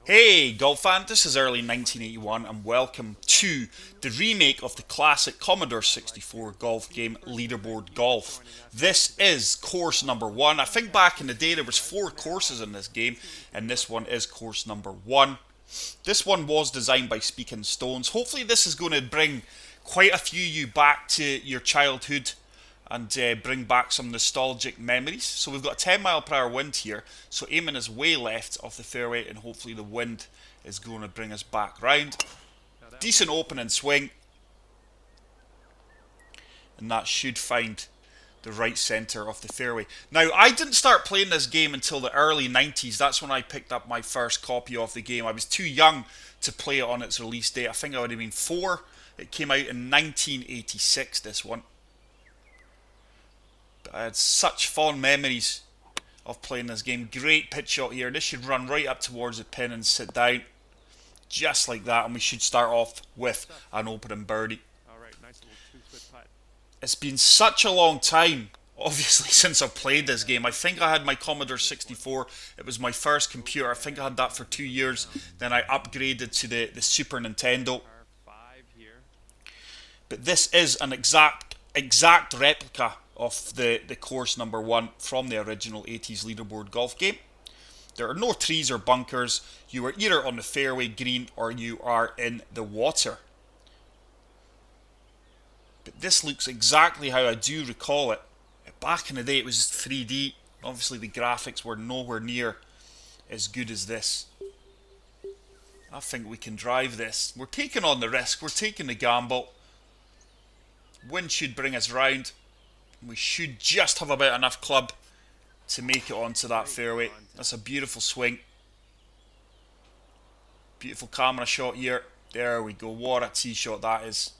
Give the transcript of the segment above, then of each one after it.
Hey golf fan, this is early 1981 and welcome to the remake of the classic Commodore 64 golf game Leaderboard Golf. This is course number one. I think back in the day there was 4 courses in this game and this one is course number one. This one was designed by Speaking Stones. Hopefully this is going to bring quite a few of you back to your childhood and bring back some nostalgic memories. So we've got a 10 mph wind here, so aiming is way left of the fairway and hopefully the wind is going to bring us back round. Decent opening swing, and that should find the right centre of the fairway. Now, I didn't start playing this game until the early 90s. That's when I picked up my first copy of the game. I was too young to play it on its release date. I think I would have been 4. It came out in 1986, this one. I had such fond memories of playing this game. Great pitch shot here. This should run right up towards the pin and sit down. Just like that. And we should start off with an opening birdie. It's been such a long time, obviously, since I've played this game. I think I had my Commodore 64. It was my first computer. I think I had that for 2 years. Then I upgraded to the Super Nintendo. But this is an exact replica of the course number one from the original 80s leaderboard golf game. There are no trees or bunkers. You are either on the fairway green or you are in the water. But this looks exactly how I do recall it. Back in the day it was 3D. Obviously the graphics were nowhere near as good as this. I think we can drive this. We're taking on the risk. We're taking the gamble. Wind should bring us round. We should just have about enough club to make it onto that fairway. That's a beautiful swing. Beautiful camera shot here. There we go. What a tee shot that is.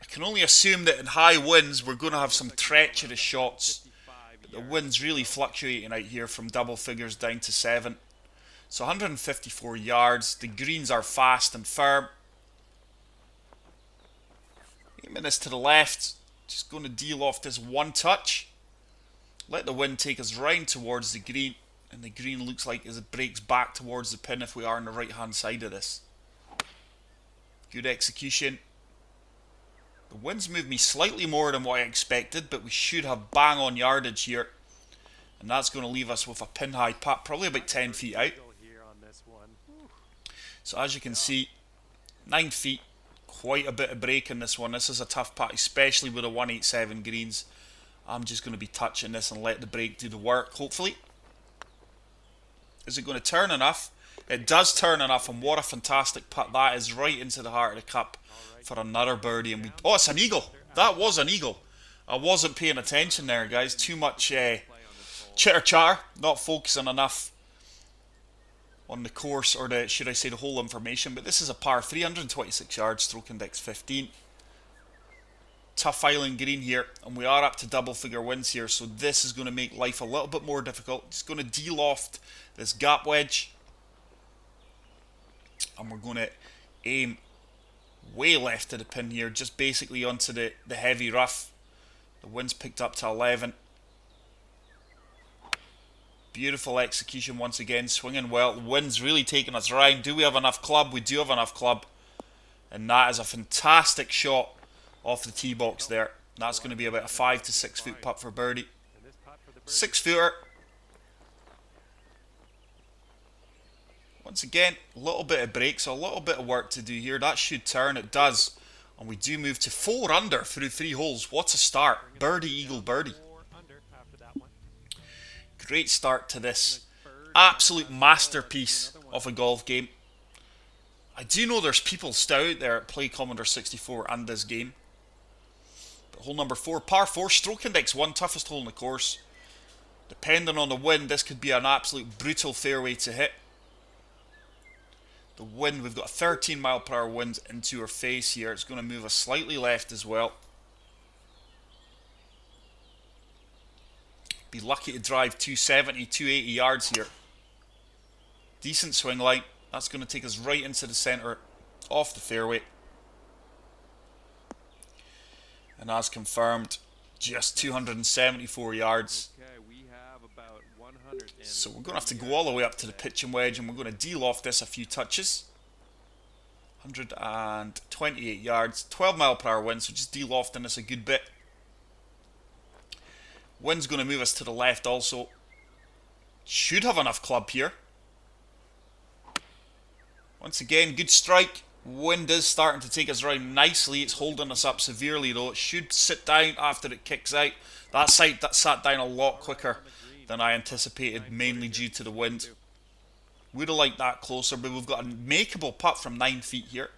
I can only assume that in high winds we're going to have some treacherous shots. But the wind's really fluctuating out here from double figures down to 7. So 154 yards. The greens are fast and firm. Aiming this to the left, just going to deal off this one touch. Let the wind take us round towards the green, and the green looks like as it breaks back towards the pin if we are on the right hand side of this. Good execution. The wind's moved me slightly more than what I expected, but we should have bang on yardage here. And that's going to leave us with a pin high putt, probably about 10 feet out. So as you can see, 9 feet. Quite a bit of break in this one. This is a tough putt, especially with the 187 greens. I'm just going to be touching this and let the break do the work, hopefully. Is it going to turn enough? It does turn enough, and what a fantastic putt that is, right into the heart of the cup for another birdie. And oh, it's an eagle. That was an eagle. I wasn't paying attention there, guys. Too much chitter chatter, not focusing enough on the course, or the, should I say, the whole information. But this is a par 326 yards, stroke index 15. Tough island green here, and we are up to double figure wins here, so this is going to make life a little bit more difficult. It's going to de-loft this gap wedge, and we're going to aim way left of the pin here, just basically onto the heavy rough. The wind's picked up to 11. Beautiful execution once again, swinging well. The wind's really taking us round. Do we have enough club? We do have enough club. And that is a fantastic shot off the tee box there. That's going to be about a 5 to 6 foot putt for birdie. 6 footer. Once again, a little bit of break, so a little bit of work to do here. That should turn. It does. And we do move to 4 under through 3 holes. What a start. Birdie, eagle, birdie. Great start to this absolute masterpiece of a golf game. I do know there's people still out there that play Commodore 64 and this game. But hole number 4, par 4, stroke index 1, toughest hole in the course. Depending on the wind, this could be an absolute brutal fairway to hit. The wind, we've got a 13 mph wind into our face here. It's going to move us slightly left as well. Be lucky to drive 270, 280 yards here. Decent swing line. That's going to take us right into the centre off the fairway. And as confirmed, just 274 yards. So we're going to have to go all the way up to the pitching wedge, and we're going to deal off this a few touches. 128 yards, 12 mile per hour wind, so just deal off this a good bit. Wind's going to move us to the left also. Should have enough club here. Once again, good strike. Wind is starting to take us around nicely. It's holding us up severely though. It should sit down after it kicks out. That sat down a lot quicker than I anticipated, mainly due to the wind. Would have liked that closer, but we've got a makeable putt from 9 feet here.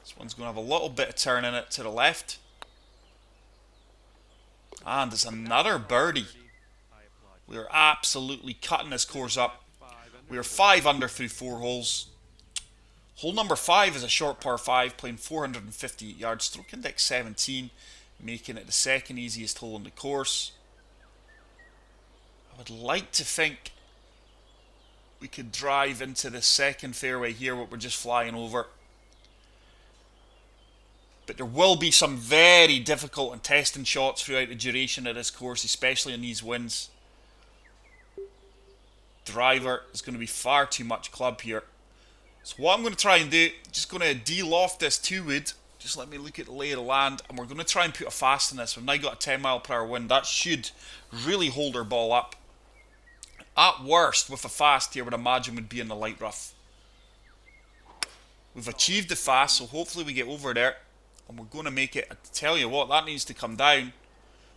This one's going to have a little bit of turn in it to the left. And it's another birdie. We are absolutely cutting this course up. We are 5 under through 4 holes. Hole number 5 is a short par 5, playing 458 yards, stroke index 17, making it the second easiest hole in the course. I would like to think we could drive into the second fairway here, what we're just flying over. But there will be some very difficult and testing shots throughout the duration of this course, especially in these winds. Driver is going to be far too much club here. So what I'm going to try and do, just going to deal off this 2-wood. Just let me look at the lay of the land, and we're going to try and put a fast in this. We've now got a 10 mile per hour wind. That should really hold our ball up. At worst, with a fast here, I would imagine would be in the light rough. We've achieved the fast, so hopefully we get over there. And we're going to make it. I tell you what, that needs to come down.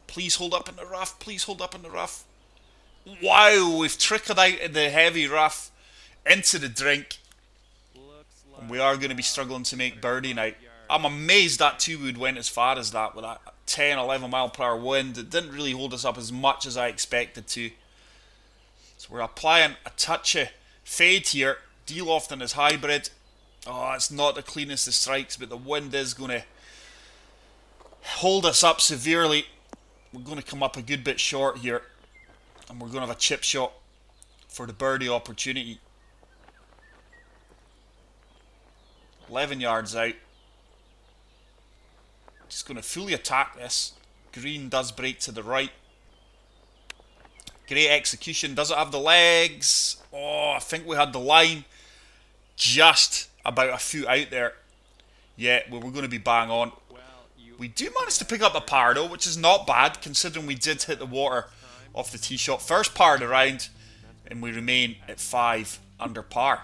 Please hold up in the rough. Please hold up in the rough. Wow, we've trickled out in the heavy rough into the drink. And we are going to be struggling to make birdie now. I'm amazed that 2-wood went as far as that with that 10, 11 mile per hour wind. It didn't really hold us up as much as I expected to. So we're applying a touch of fade here. Deal off in his hybrid. Oh, it's not the cleanest of strikes, but the wind is going to hold us up severely. We're going to come up a good bit short here. And we're going to have a chip shot for the birdie opportunity. 11 yards out. Just going to fully attack this. Green does break to the right. Great execution. Does it have the legs? Oh, I think we had the line just about a foot out there. Yeah, well, we're going to be bang on. We do manage to pick up a par though, which is not bad considering we did hit the water off the tee shot. First par of the round, and we remain at 5 under par.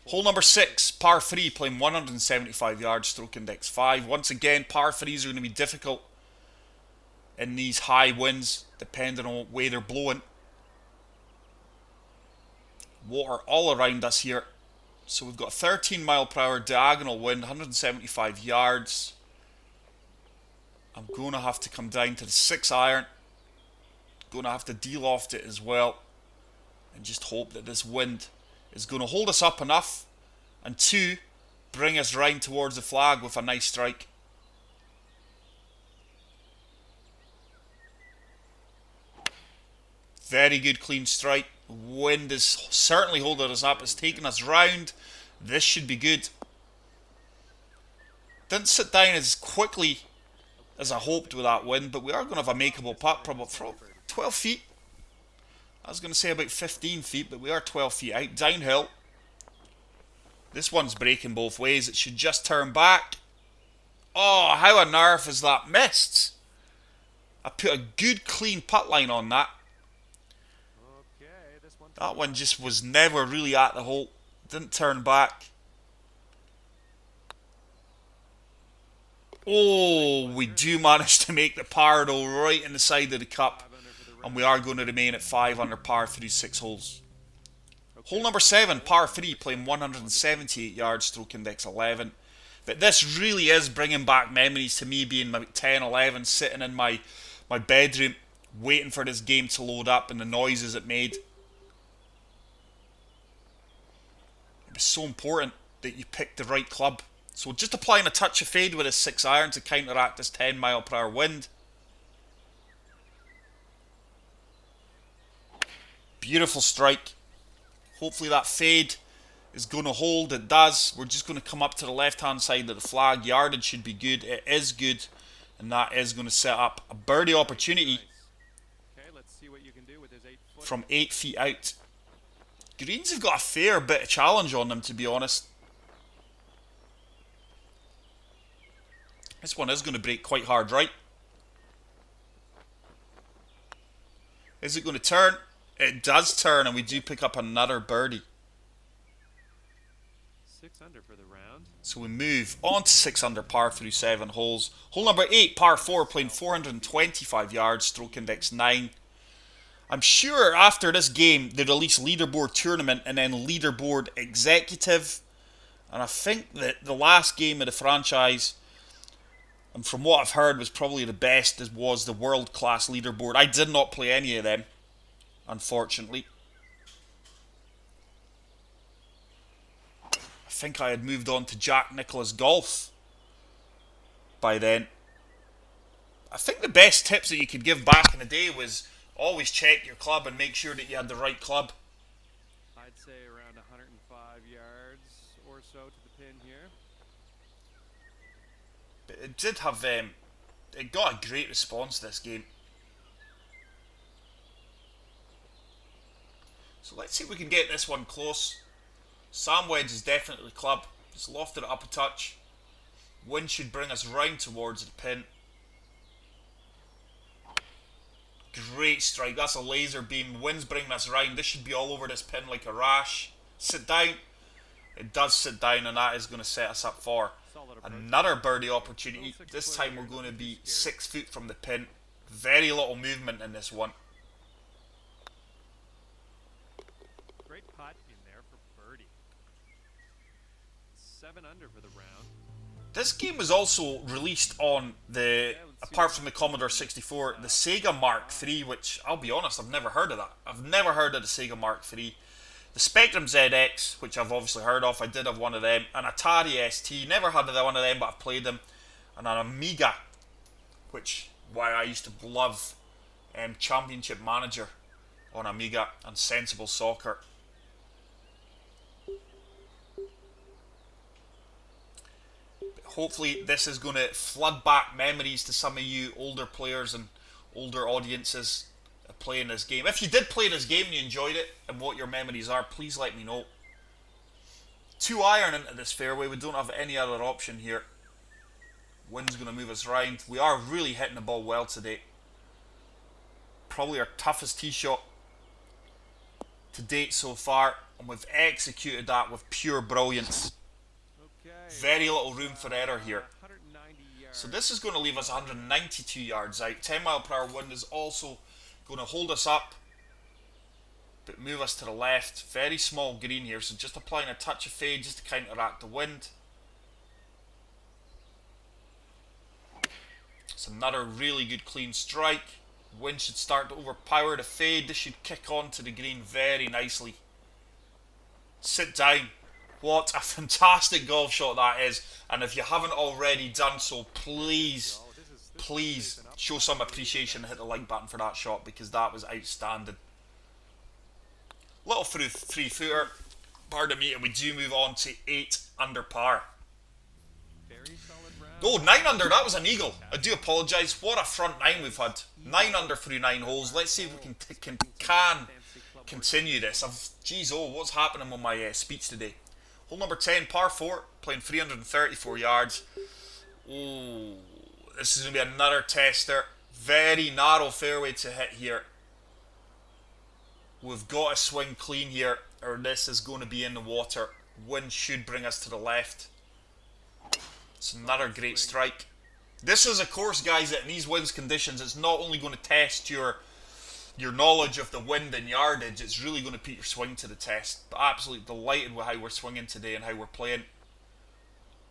Hole number 6, par 3, playing 175 yards, stroke index 5. Once again, par 3s are going to be difficult in these high winds, depending on what way they're blowing. Water all around us here. So we've got 13 mile per hour diagonal wind, 175 yards. I'm going to have to come down to the 6 iron. Going to have to deal off it as well. And just hope that this wind is going to hold us up enough. And 2, bring us round towards the flag with a nice strike. Very good clean strike. Wind is certainly holding us up. It's taking us round. This should be good. Didn't sit down as quickly as I hoped with that wind, but we are going to have a makeable putt, probably 12 feet. I was going to say about 15 feet, but we are 12 feet out. Downhill. This one's breaking both ways. It should just turn back. Oh, how on earth is that missed? I put a good clean putt line on that. That one just was never really at the hole. Didn't turn back. Oh, we do manage to make the par though, right in the side of the cup. And we are going to remain at 5 under par through 6 holes. Hole number 7, par 3, playing 178 yards, stroke index 11. But this really is bringing back memories to me being about 10, 11, sitting in my bedroom, waiting for this game to load up and the noises it made. It was so important that you picked the right club. So just applying a touch of fade with a 6 iron to counteract this 10 mile per hour wind. Beautiful strike. Hopefully that fade is going to hold. It does. We're just going to come up to the left hand side of the flag. Yardage should be good. It is good. And that is going to set up a birdie opportunity. from 8 feet out. Greens have got a fair bit of challenge on them, to be honest. This one is going to break quite hard right. Is it going to turn? It does turn, and we do pick up another birdie. 6 under for the round. So we move on to 6 under par through 7 holes. Hole number 8, par 4, playing 425 yards, stroke index 9. I'm sure after this game they release Leaderboard Tournament and then Leaderboard Executive. And I think that the last game of the franchise, and from what I've heard, was probably the best, was the World-Class-Leaderboard. I did not play any of them, unfortunately. I think I had moved on to Jack Nicklaus Golf by then. I think the best tips that you could give back in the day was always check your club and make sure that you had the right club. I'd say around 105 yards or so to the pin here. But it did have, it got a great response this game. So let's see if we can get this one close. Sam wedge is definitely club. Just lofted it up a touch. Wind should bring us round towards the pin. Great strike. That's a laser beam. Wind's bringing us round. This should be all over this pin like a rash. Sit down. It does sit down, and that is going to set us up for another birdie opportunity. This time we're going to be 6 feet from the pin. Very little movement in this one. Great putt in there for birdie. 7 under for the round. This game was also released on the, apart from the Commodore 64, the Sega Mark III, which, I'll be honest, I've never heard of that. I've never heard of the Sega Mark III. The Spectrum ZX, which I've obviously heard of, I did have one of them. An Atari ST, never had one of them, but I've played them. And an Amiga, which, why I used to love Championship Manager on Amiga and Sensible Soccer. Hopefully this is going to flood back memories to some of you older players and older audiences playing this game. If you did play this game and you enjoyed it and what your memories are, please let me know. 2 iron into this fairway. We don't have any other option here. Wind's going to move us round. We are really hitting the ball well today. Probably our toughest tee shot to date so far, and we've executed that with pure brilliance. Very little room for error here. So this is going to leave us 192 yards out. 10 mile per hour wind is also going to hold us up, but move us to the left. Very small green here, so just applying a touch of fade just to counteract the wind. It's another really good clean strike. Wind should start to overpower the fade. This should kick onto the green very nicely. Sit down. What a fantastic golf shot that is. And if you haven't already done so, please, please show some appreciation and hit the like button for that shot, because that was outstanding. Little through 3-footer. Pardon me, and we do move on to 8 under par. Oh, 9 under, that was an eagle. I do apologise. What a front 9 we've had. 9 under through 9 holes. Let's see if we can continue this. Geez, what's happening with my speech today? Hole number 10, par 4, playing 334 yards. Oh, this is going to be another tester. Very narrow fairway to hit here. We've got to swing clean here, or this is going to be in the water. Wind should bring us to the left. It's another great strike. This is a course, guys, that in these winds conditions, it's not only going to test your knowledge of the wind and yardage, it's really going to put your swing to the test. But absolutely delighted with how we're swinging today and how we're playing.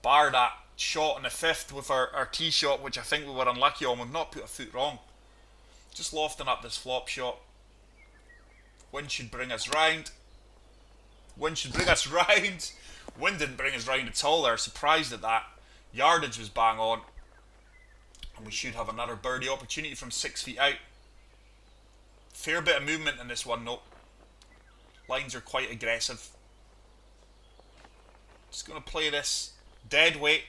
Bar that shot in the 5th with our tee shot, which I think we were unlucky on. We've not put a foot wrong. Just lofting up this flop shot. Wind should bring us round. Wind should bring us round. Wind didn't bring us round at all there. Surprised at that. Yardage was bang on. And we should have another birdie opportunity from 6 feet out. Fair bit of movement in this one, though. Lines are quite aggressive. Just going to play this dead weight.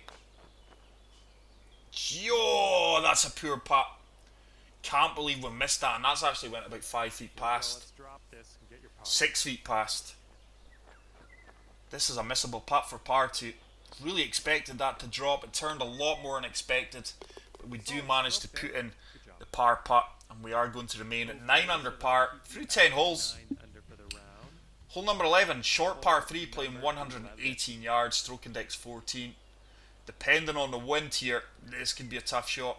Yo, that's a poor putt. Can't believe we missed that, and that's actually went about 5 feet past. this and get your par. 6 feet past. This is a missable putt for par 2. Really expected that to drop. It turned a lot more than expected, but we do manage to put in the par putt, and we are going to remain at 9 under par through 10 holes. 9 under for the round. Hole number 11, short par 3, playing 118 yards, stroke index 14. Depending on the wind here, this could be a tough shot.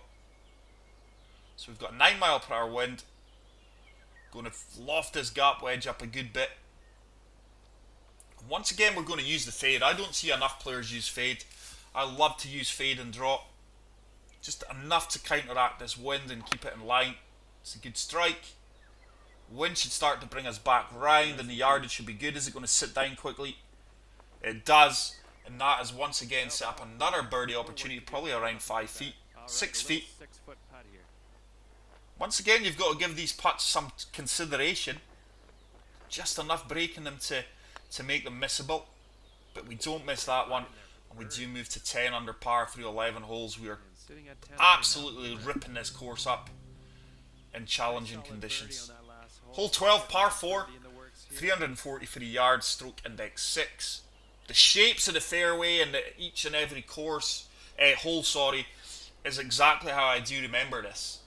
So we've got 9 mile per hour wind. Going to loft this gap wedge up a good bit. Once again, we're going to use the fade. I don't see enough players use fade. I love to use fade and drop. Just enough to counteract this wind and keep it in line. It's a good strike. Wind should start to bring us back round, and the yardage should be good. Is it going to sit down quickly? It does, and that has once again set up another birdie opportunity, probably around 5 feet, 6 feet. 6-foot putt here. Once again, you've got to give these putts some consideration. Just enough breaking them to make them missable, but we don't miss that one, and we do move to 10 under par through 11 holes. We are Sitting at 10 absolutely ripping this course up in challenging conditions. Hole 12, par 4, 343 yards, stroke index 6. The shapes of the fairway and each and every hole, is exactly how I do remember this.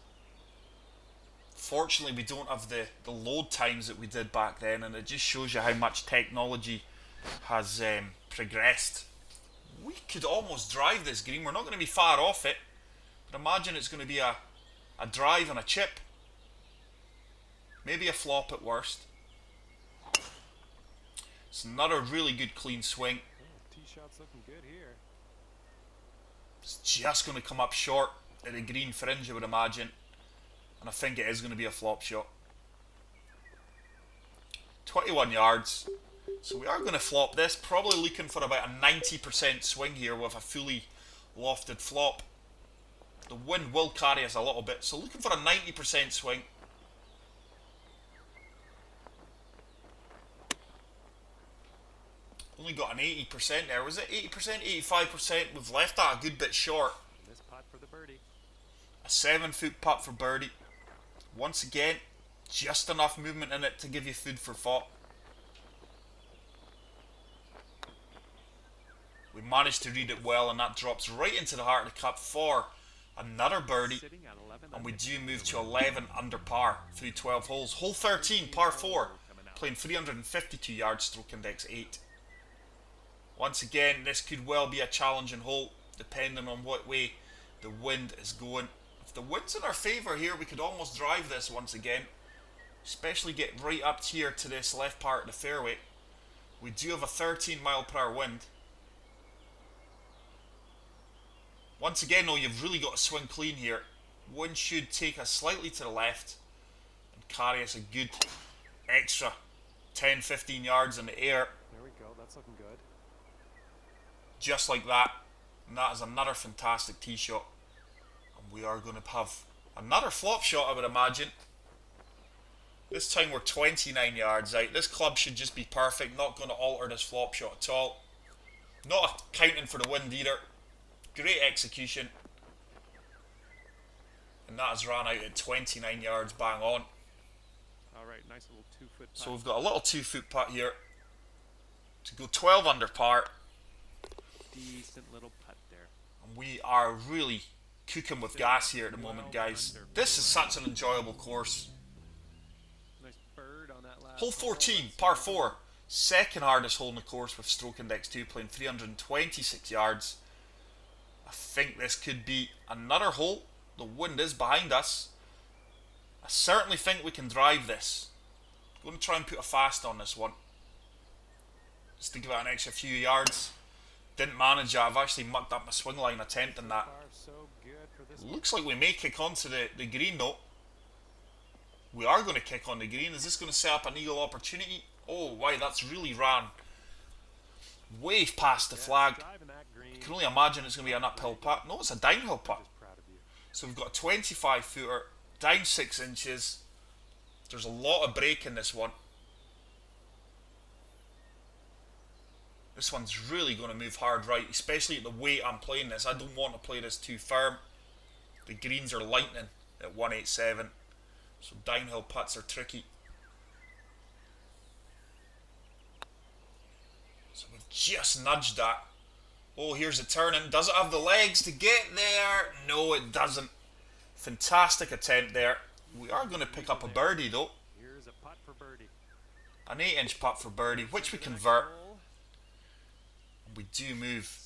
Fortunately, we don't have the load times that we did back then, and it just shows you how much technology has progressed. We could almost drive this green. We're not going to be far off it, but imagine it's going to be a drive and a chip. Maybe a flop at worst. It's another really good clean swing. Tee shot's looking good here. It's just going to come up short at the green fringe, I would imagine. And I think it is going to be a flop shot. 21 yards. So we are going to flop this. Probably looking for about a 90% swing here with a fully lofted flop. The wind will carry us a little bit. So looking for a 90% swing. Only got an 80% there. Was it 80%? 85%? We've left that a good bit short. And this putt for the birdie. A 7-foot putt for birdie. Once again, just enough movement in it to give you food for thought. We managed to read it well, and that drops right into the heart of the cup for another birdie. Sitting at 11 And we under. do move to 11 under par through 12 holes. Hole 13, par 4, playing 352 yards, stroke index 8. Once again, this could well be a challenging hole, depending on what way the wind is going. If the wind's in our favour here, we could almost drive this once again. Especially get right up here to this left part of the fairway. We do have a 13 mile per hour wind. Once again though, you've really got to swing clean here. Wind should take us slightly to the left and carry us a good extra 10-15 yards in the air. There we go. That's looking good. Just like that. And that is another fantastic tee shot. And we are going to have another flop shot, I would imagine. This time we're 29 yards out. This club should just be perfect. Not going to alter this flop shot at all. Not accounting for the wind either. Great execution. And that has ran out at 29 yards bang on. Alright, nice little 2-foot putt. So we've got a little 2-foot putt here to go 12 under par. Decent little putt there. And we are really cooking with gas here at the moment, guys. This is such an enjoyable course. Nice bird on that last Hole 14, par 4. Second hardest hole in the course with stroke index 2, playing 326 yards. I think this could be another hole. The wind is behind us. I certainly think we can drive this. I'm going to try and put a fast on this one. Just to give it an extra few yards. Didn't manage it. I've actually mucked up my swing line attempting that. Far so good for this Looks like we may kick onto the green though. We are going to kick on the green. Is this going to set up an eagle opportunity? Oh, wow, that's really ran way past the flag. driving that green. I can only imagine it's going to be an uphill putt. No, it's a downhill putt. Just proud of you. So we've got a 25 footer, down 6 inches. There's a lot of break in this one. This one's really going to move hard right, especially at the weight I'm playing this. I don't want to play this too firm. The greens are lightning at 187, so downhill putts are tricky. just nudged that. Oh, here's a turning. Does it have the legs to get there? No, it doesn't. Fantastic attempt there. We are going to pick up a birdie though. Here's a putt for birdie. An 8-inch putt for birdie, which we convert. We do move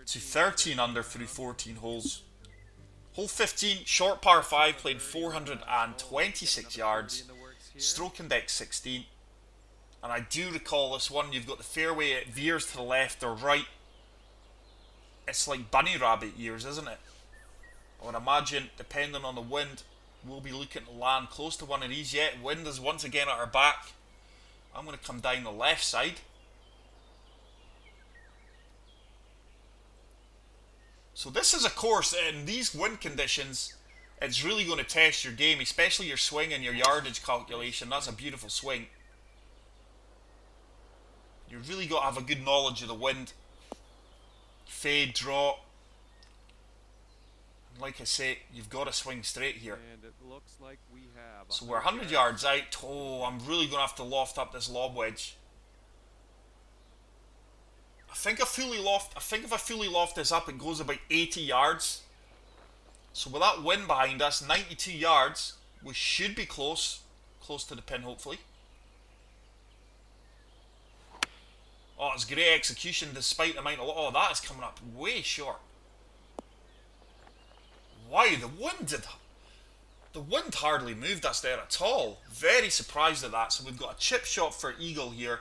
to 13 under through 14 holes. Hole 15, short par 5, playing 426 yards. Stroke index 16. And I do recall this one, you've got the fairway, it veers to the left or right. It's like bunny rabbit years, isn't it? I would imagine, depending on the wind, we'll be looking to land close to one of these yet. Wind is once again at our back. I'm going to come down the left side. So this is a course, in these wind conditions, it's really going to test your game, especially your swing and your yardage calculation. That's a beautiful swing. You really got to have a good knowledge of the wind. Fade, draw. And like I say, you've got to swing straight here. And it looks like we have. So we're 100 yards out. Oh, I'm really going to have to loft up this lob wedge. I think if I fully loft this up, it goes about 80 yards. So with that wind behind us, 92 yards, we should be close to the pin, hopefully. Oh, it's great execution despite the amount of... Oh, that is coming up way short. Wow, the wind hardly moved us there at all. Very surprised at that. So we've got a chip shot for eagle here.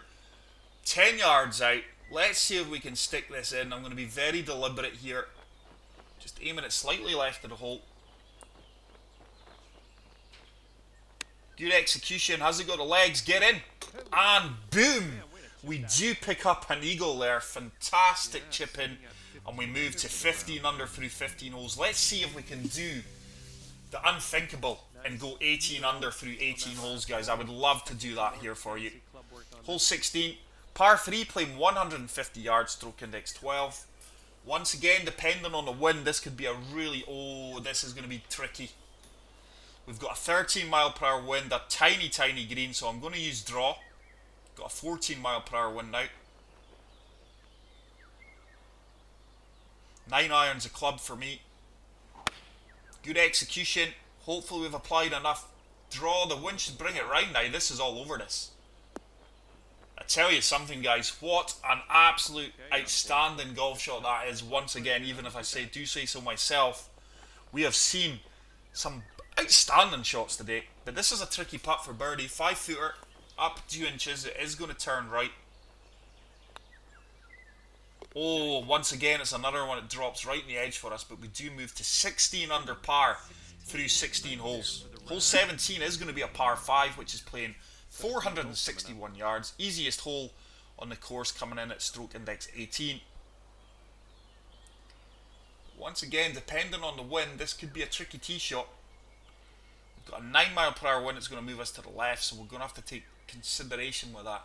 10 yards out. Let's see if we can stick this in. I'm going to be very deliberate here. Just aiming it slightly left of the hole. Good execution. Has it got the legs? Get in. And boom. We do pick up an eagle there. Fantastic chip in. And we move to 15 under through 15 holes. Let's see if we can do the unthinkable and go 18 under through 18 holes, guys. I would love to do that here for you. Hole 16. Par 3, playing 150 yards, stroke index 12. Once again, depending on the wind, this could be a really... Oh, this is going to be tricky. We've got a 13 mile per hour wind, a tiny green, so I'm going to use draw. Got a 14 mile per hour wind now. 9 irons a club for me. Good execution. Hopefully we've applied enough draw. The wind should bring it round now. This is all over this. I tell you something, guys, what an absolute outstanding golf shot that is. Once again, even if I do say so myself, we have seen some outstanding shots today. But this is a tricky putt for birdie. 5 footer, up 2 inches. It is going to turn right. Oh, once again, it's another one that drops right in the edge for us. But we do move to 16 under par through 16 holes. Hole 17 is going to be a par 5, which is playing 461 yards. Easiest hole on the course, coming in at stroke index 18. Once again, depending on the wind, this could be a tricky tee shot. We've got a 9 mile per hour wind that's going to move us to the left, so we're going to have to take consideration with that.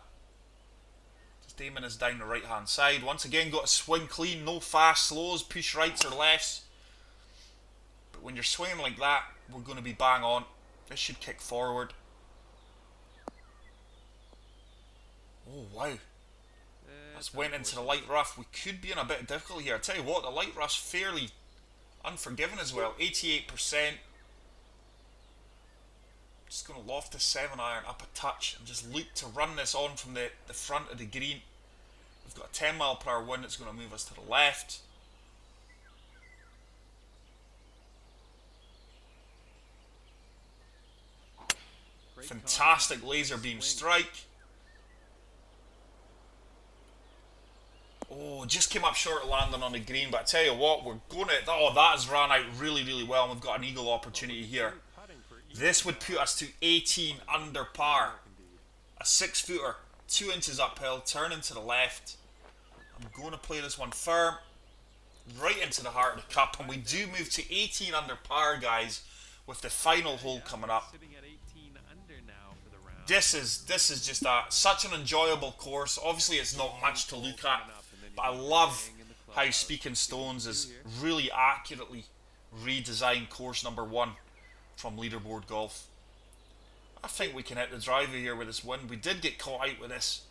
Just aiming us down the right hand side. Once again, got to swing clean, no fast slows, push rights or lefts. But when you're swinging like that, we're going to be bang on. This should kick forward. Oh, wow. That's went into the light rough. We could be in a bit of difficulty here. I tell you what, the light rough's fairly unforgiving as well. 88%. Just going to loft the 7 iron up a touch and just look to run this on from the front of the green. We've got a 10 mile per hour wind that's going to move us to the left. Fantastic laser beam strike. Oh, just came up short of landing on the green, but I tell you what, we're going to... Oh, that has ran out really well, and we've got an eagle opportunity here. This would put us to 18 under par. A 6 footer, 2 inches uphill, turning to the left. I'm going to play this one firm, right into the heart of the cup, and we do move to 18 under par, guys, with the final hole coming up. This is just such an enjoyable course. Obviously, it's not much to look at, but I love how Speaking Stones has really accurately redesigned course number 1 from Leaderboard Golf. I think we can hit the driver here with this wind. We did get caught out with this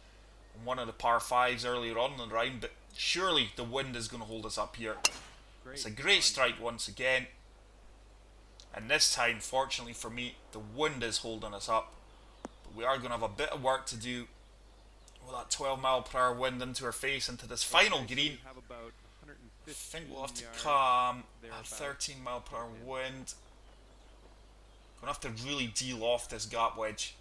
on one of the par 5s earlier on in the round, but surely the wind is going to hold us up here. It's a great strike once again. And this time, fortunately for me, the wind is holding us up. But we are going to have a bit of work to do with that 12 mph wind into our face into this final green. I think we'll have to come a 13 mph wind. Gonna have to really deal off this gap wedge.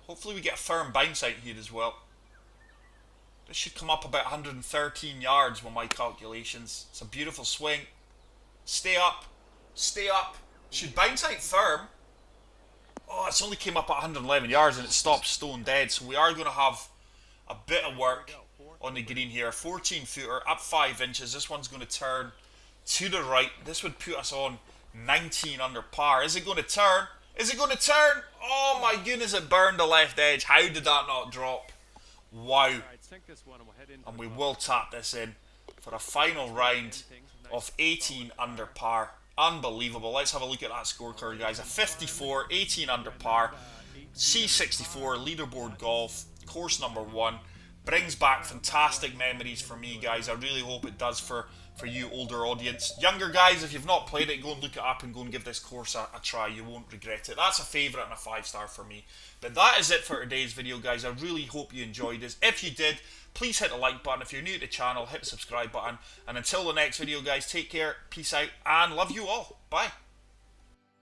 Hopefully we get a firm bounce out here as well. This should come up about 113 yards with my calculations. It's a beautiful swing. Stay up. Stay up. Should bounce out firm. Oh, it's only came up at 111 yards and it stopped stone dead. So we are going to have a bit of work on the green here. 14 footer up 5 inches. This one's going to turn to the right. This would put us on 19 under par. Is it going to turn? Is it going to turn? Oh my goodness, it burned the left edge. How did that not drop? Wow. And we will tap this in for a final round of 18 under par. Unbelievable. Let's have a look at that scorecard, guys. A 54, 18 under par, C64 leaderboard golf, course number 1. Brings back fantastic memories for me, guys. I really hope it does for you older audience. Younger guys, if you've not played it, go and look it up and go and give this course a try. You won't regret it. That's a favourite and a 5-star for me. But that is it for today's video, guys. I really hope you enjoyed this. If you did, please hit the like button. If you're new to the channel, hit the subscribe button. And until the next video, guys, take care, peace out, and love you all. Bye.